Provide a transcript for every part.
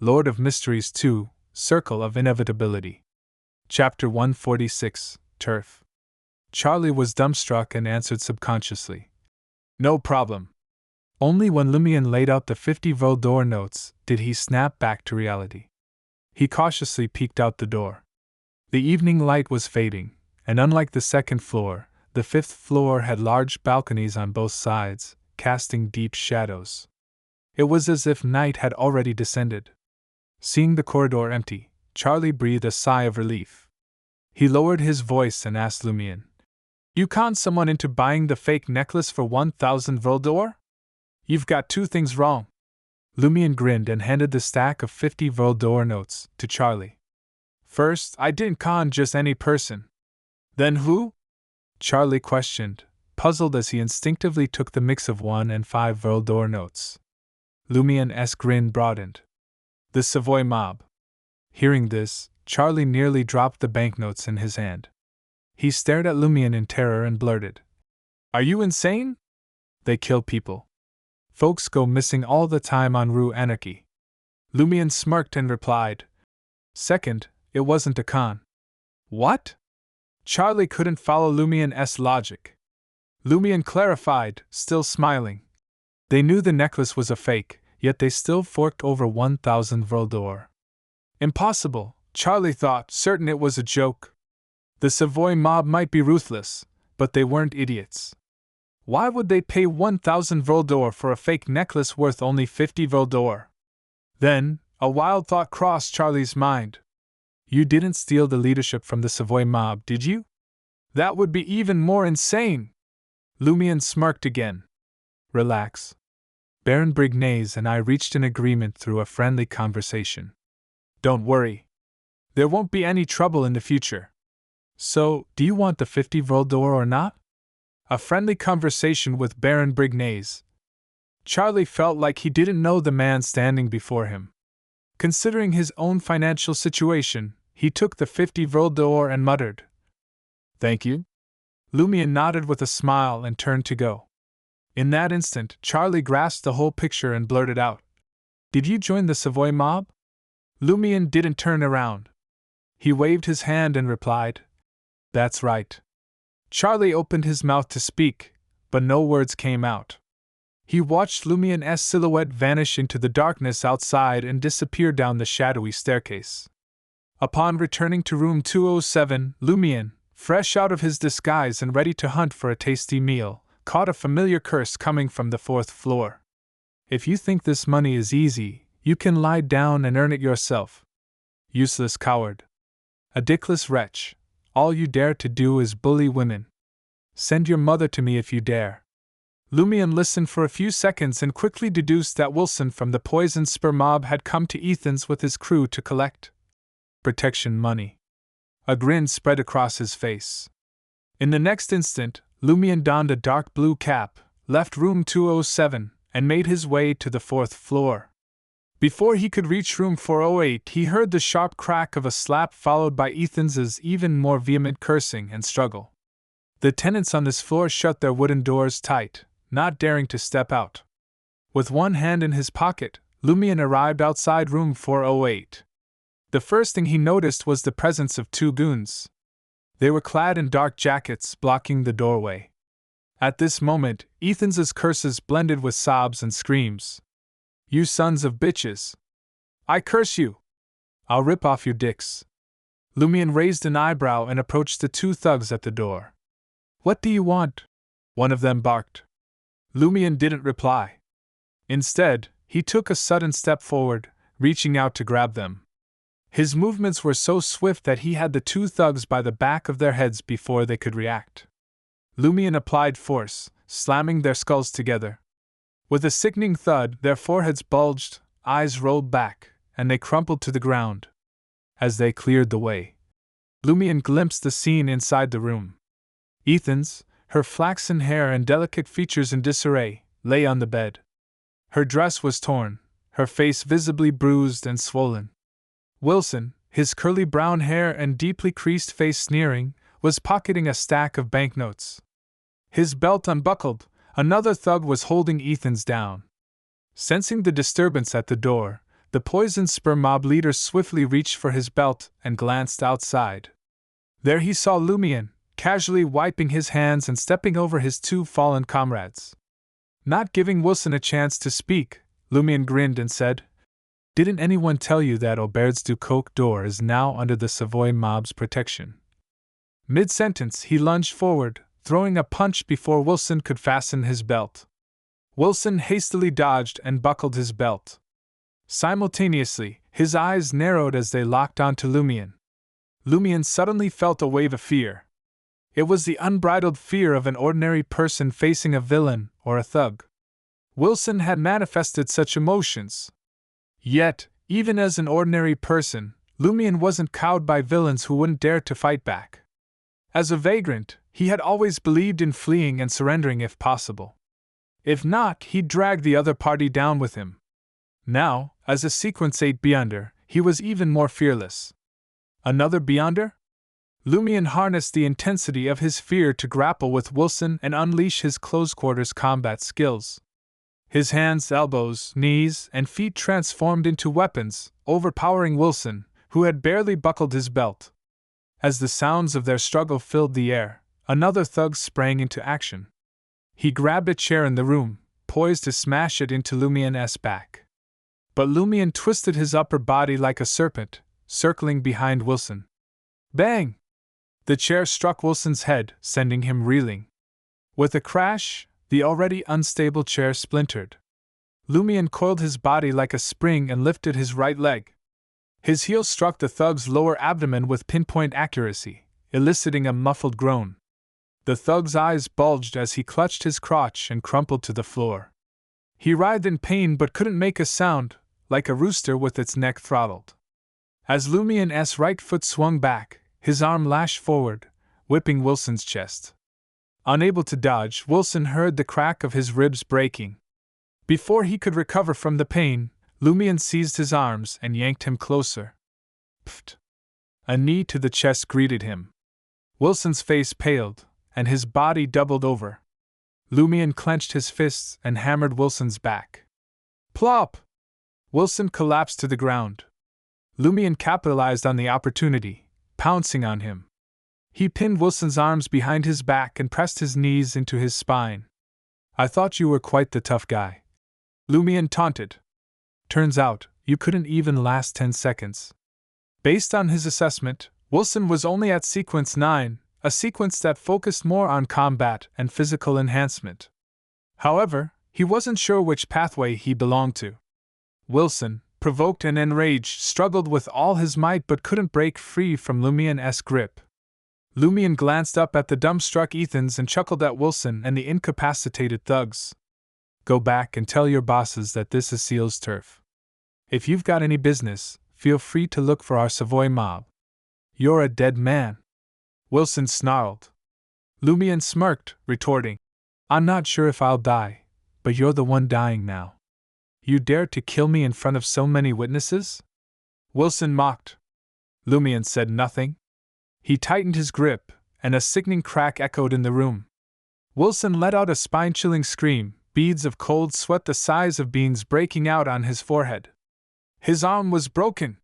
Lord of Mysteries 2, Circle of Inevitability. Chapter 146, Turf. Charlie was dumbstruck and answered subconsciously. No problem. Only when Lumion laid out the 50 Voldor notes did he snap back to reality. He cautiously peeked out the door. The evening light was fading, and unlike the second floor, the fifth floor had large balconies on both sides, casting deep shadows. It was as if night had already descended. Seeing the corridor empty, Charlie breathed a sigh of relief. He lowered his voice and asked Lumion, "You conned someone into buying the fake necklace for 1,000 Voldor? You've got two things wrong." Lumion grinned and handed the stack of 50 Voldor notes to Charlie. "First, I didn't con just any person." "Then who?" Charlie questioned, puzzled as he instinctively took the mix of 1 and 5 Voldor notes. Lumion's grin broadened. "The Savoy mob." Hearing this, Charlie nearly dropped the banknotes in his hand. He stared at Lumion in terror and blurted, "Are you insane? They kill people. Folks go missing all the time on Rue Anarchy." Lumion smirked and replied, "Second, it wasn't a con." "What?" Charlie couldn't follow Lumion's logic. Lumion clarified, still smiling. They knew the necklace was a fake, yet they still forked over 1,000 Voldor. Impossible, Charlie thought, certain it was a joke. The Savoy mob might be ruthless, but they weren't idiots. Why would they pay 1,000 Voldor for a fake necklace worth only 50 Voldor? Then, a wild thought crossed Charlie's mind. You didn't steal the leadership from the Savoy mob, did you? That would be even more insane. Lumion smirked again. Relax. Baron Brignaise and I reached an agreement through a friendly conversation. Don't worry. There won't be any trouble in the future. So, do you want the 50 Voldor or not? A friendly conversation with Baron Brignaise. Charlie felt like he didn't know the man standing before him. Considering his own financial situation, he took the 50 Voldor and muttered, "Thank you." Lumion nodded with a smile and turned to go. In that instant, Charlie grasped the whole picture and blurted out, "Did you join the Savoy mob?" Lumion didn't turn around. He waved his hand and replied, "That's right." Charlie opened his mouth to speak, but no words came out. He watched Lumion's silhouette vanish into the darkness outside and disappear down the shadowy staircase. Upon returning to room 207, Lumion, fresh out of his disguise and ready to hunt for a tasty meal, caught a familiar curse coming from the 4th floor. "If you think this money is easy, you can lie down and earn it yourself. Useless coward. A dickless wretch. All you dare to do is bully women. Send your mother to me if you dare." Lumion listened for a few seconds and quickly deduced that Wilson from the Poison Spur mob had come to Ethan's with his crew to collect protection money. A grin spread across his face. In the next instant, Lumion donned a dark blue cap, left room 207, and made his way to the 4th floor. Before he could reach room 408, he heard the sharp crack of a slap followed by Ethan's even more vehement cursing and struggle. The tenants on this floor shut their wooden doors tight, not daring to step out. With one hand in his pocket, Lumion arrived outside room 408. The first thing he noticed was the presence of two goons. They were clad in dark jackets, blocking the doorway. At this moment, Ethan's curses blended with sobs and screams. "You sons of bitches! I curse you! I'll rip off your dicks!" Lumion raised an eyebrow and approached the two thugs at the door. "What do you want?" one of them barked. Lumion didn't reply. Instead, he took a sudden step forward, reaching out to grab them. His movements were so swift that he had the two thugs by the back of their heads before they could react. Lumion applied force, slamming their skulls together. With a sickening thud, their foreheads bulged, eyes rolled back, and they crumpled to the ground. As they cleared the way, Lumion glimpsed the scene inside the room. Ethan's, her flaxen hair and delicate features in disarray, lay on the bed. Her dress was torn, her face visibly bruised and swollen. Wilson, his curly brown hair and deeply creased face sneering, was pocketing a stack of banknotes. His belt unbuckled, another thug was holding Ethan's down. Sensing the disturbance at the door, The poison spur mob leader swiftly reached for his belt and glanced outside. There he saw Lumion, casually wiping his hands and stepping over his two fallen comrades. Not giving Wilson a chance to speak, Lumion grinned and said, "Didn't anyone tell you that Auberge du Coq d'Or is now under the Savoy mob's protection?" Mid-sentence, he lunged forward, throwing a punch before Wilson could fasten his belt. Wilson hastily dodged and buckled his belt. Simultaneously, his eyes narrowed as they locked onto Lumion. Lumion suddenly felt a wave of fear. It was the unbridled fear of an ordinary person facing a villain or a thug. Wilson had manifested such emotions. Yet, even as an ordinary person, Lumion wasn't cowed by villains who wouldn't dare to fight back. As a vagrant, he had always believed in fleeing and surrendering if possible. If not, he'd drag the other party down with him. Now, as a Sequence 8 Beyonder, he was even more fearless. Another Beyonder? Lumion harnessed the intensity of his fear to grapple with Wilson and unleash his close-quarters combat skills. His hands, elbows, knees, and feet transformed into weapons, overpowering Wilson, who had barely buckled his belt. As the sounds of their struggle filled the air, another thug sprang into action. He grabbed a chair in the room, poised to smash it into Lumion's back. But Lumion twisted his upper body like a serpent, circling behind Wilson. Bang! The chair struck Wilson's head, sending him reeling. With a crash, the already unstable chair splintered. Lumion coiled his body like a spring and lifted his right leg. His heel struck the thug's lower abdomen with pinpoint accuracy, eliciting a muffled groan. The thug's eyes bulged as he clutched his crotch and crumpled to the floor. He writhed in pain but couldn't make a sound, like a rooster with its neck throttled. As Lumion's right foot swung back, his arm lashed forward, whipping Wilson's chest. Unable to dodge, Wilson heard the crack of his ribs breaking. Before he could recover from the pain, Lumion seized his arms and yanked him closer. Pfft! A knee to the chest greeted him. Wilson's face paled, and his body doubled over. Lumion clenched his fists and hammered Wilson's back. Plop! Wilson collapsed to the ground. Lumion capitalized on the opportunity, pouncing on him. He pinned Wilson's arms behind his back and pressed his knees into his spine. "I thought you were quite the tough guy," Lumion taunted. "Turns out, you couldn't even last 10 seconds. Based on his assessment, Wilson was only at Sequence 9, a sequence that focused more on combat and physical enhancement. However, he wasn't sure which pathway he belonged to. Wilson, provoked and enraged, struggled with all his might but couldn't break free from Lumion's grip. Lumion glanced up at the dumbstruck Ethans and chuckled at Wilson and the incapacitated thugs. "Go back and tell your bosses that this is Seal's turf. If you've got any business, feel free to look for our Savoy mob. You're a dead man," Wilson snarled. Lumion smirked, retorting, "I'm not sure if I'll die, but you're the one dying now. You dare to kill me in front of so many witnesses?" Wilson mocked. Lumion said nothing. He tightened his grip, and a sickening crack echoed in the room. Wilson let out a spine-chilling scream, beads of cold sweat the size of beans breaking out on his forehead. His arm was broken.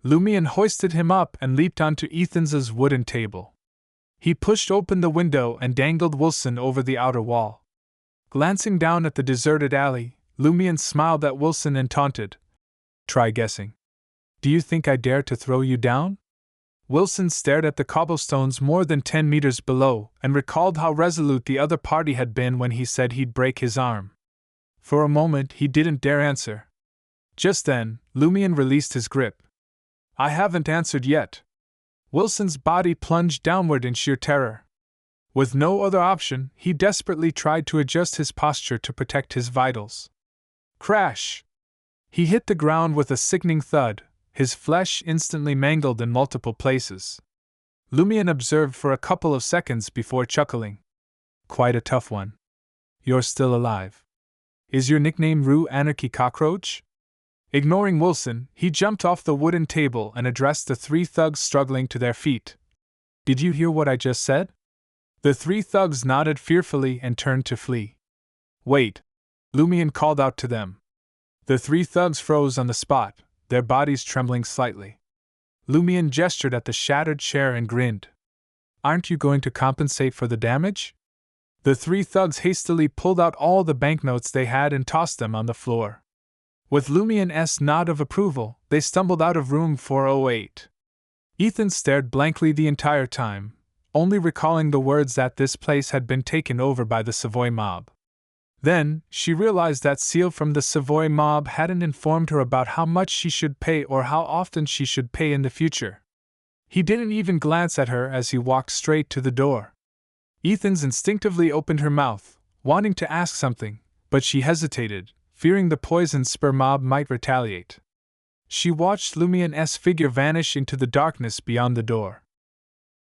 Lumion hoisted him up and leaped onto Ethan's wooden table. He pushed open the window and dangled Wilson over the outer wall. Glancing down at the deserted alley, Lumion smiled at Wilson and taunted, "Try guessing. Do you think I dare to throw you down?" Wilson stared at the cobblestones more than 10 meters below and recalled how resolute the other party had been when he said he'd break his arm. For a moment he didn't dare answer. Just then, Lumion released his grip. "I haven't answered yet." Wilson's body plunged downward in sheer terror. With no other option, he desperately tried to adjust his posture to protect his vitals. Crash! He hit the ground with a sickening thud, his flesh instantly mangled in multiple places. Lumion observed for a couple of seconds before chuckling. "Quite a tough one. You're still alive. Is your nickname Rue Anarchy Cockroach?" Ignoring Wilson, he jumped off the wooden table and addressed the 3 thugs struggling to their feet. "Did you hear what I just said?" The 3 thugs nodded fearfully and turned to flee. "Wait!" Lumion called out to them. The three thugs froze on the spot, their bodies trembling slightly. Lumion gestured at the shattered chair and grinned. "Aren't you going to compensate for the damage?" The three thugs hastily pulled out all the banknotes they had and tossed them on the floor. With Lumion's nod of approval, they stumbled out of room 408. Ethan stared blankly the entire time, only recalling the words that this place had been taken over by the Savoy mob. Then, she realized that Seal from the Savoy mob hadn't informed her about how much she should pay or how often she should pay in the future. He didn't even glance at her as he walked straight to the door. Ethan's instinctively opened her mouth, wanting to ask something, but she hesitated, fearing the Poison Spur mob might retaliate. She watched Lumion's figure vanish into the darkness beyond the door.